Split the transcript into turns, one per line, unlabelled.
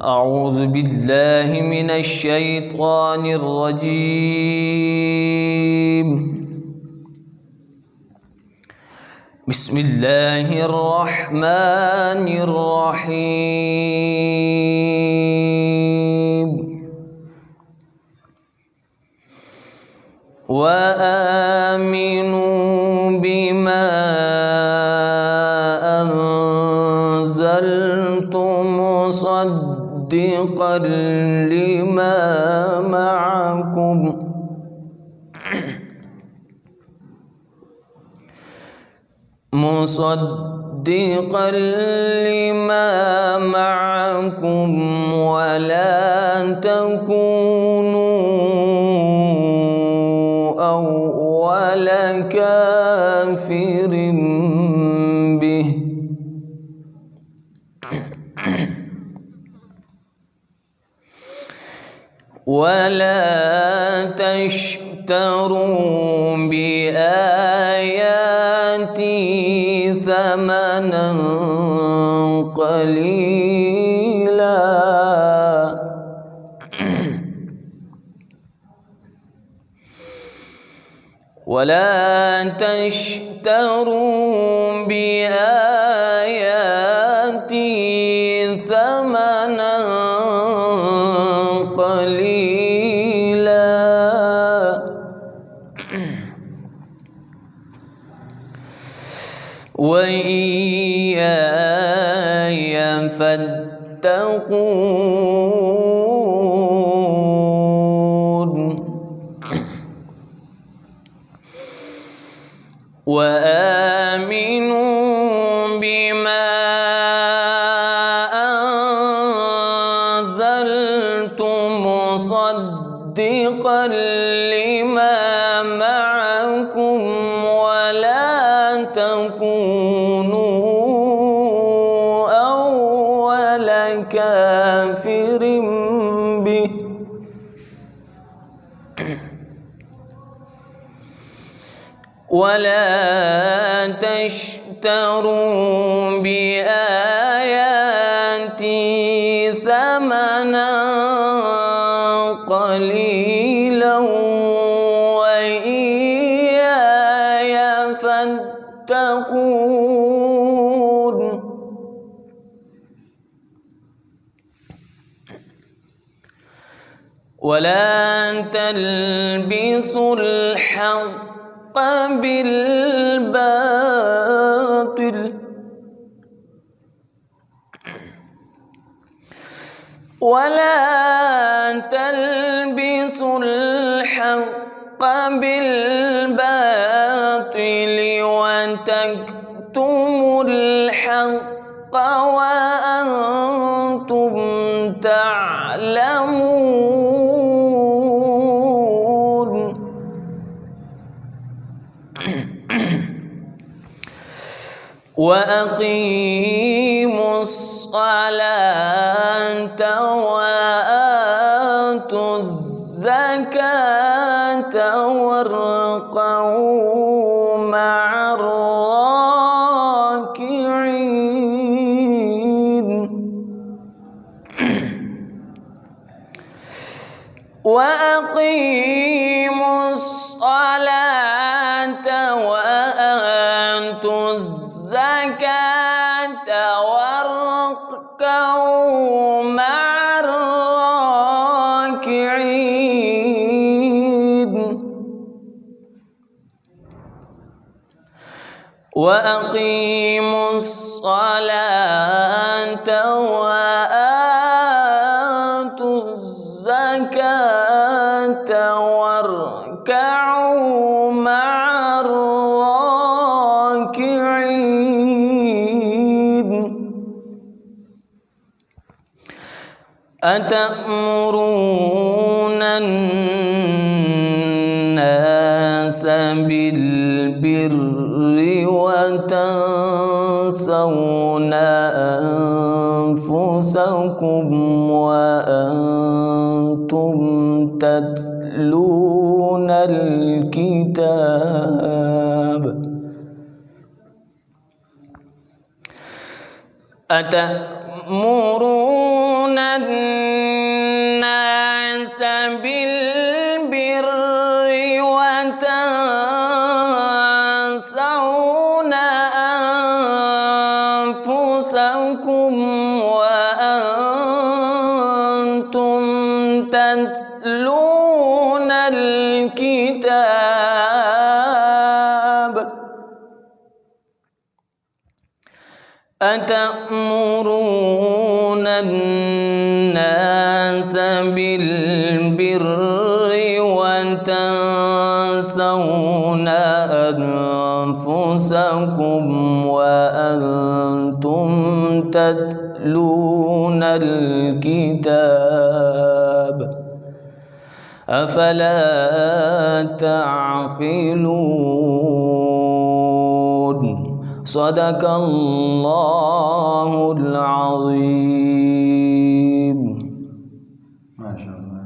أعوذ بالله من الشيطان الرجيم. بسم الله الرحمن الرحيم. وآمنوا بما أنزلت مصدقا لما معكم ولا تكونوا أول كافر به ولا تشتروا بآياتي ثمنا قليلا وإياي فاتقون. وآمنوا بما أنزلت مصدقا لما معكم ولا تكونوا أول كافر به ولا تشتروا بآياتي ثمنا قليلا وإياي فاتقون. ولا تلبسوا الحق بالباطل وتكتموا الحق وأنتم تعلمون. وأقيموا الصلاة وآتوا الزكاة واركعوا مع الراكعين. وأقيموا الصلاة وآتوا الزكاة واركعوا مع الراكعين. وأقيموا الصلاة وآتوا الزكاة واركعوا مع الراكعين. أتأمرون الناس بالبر وتنسون أنفسكم وأنتم تتلون الكتاب أتأمرون الناس بالبر وتنسون أنفسكم وأنتم تتلون الكتاب أتأمرون الناس بالبر وتنسون أنفسكم وأنتم تتلون الكتاب أفلا تعقلون صدق الله العظيم.
ما شاء الله.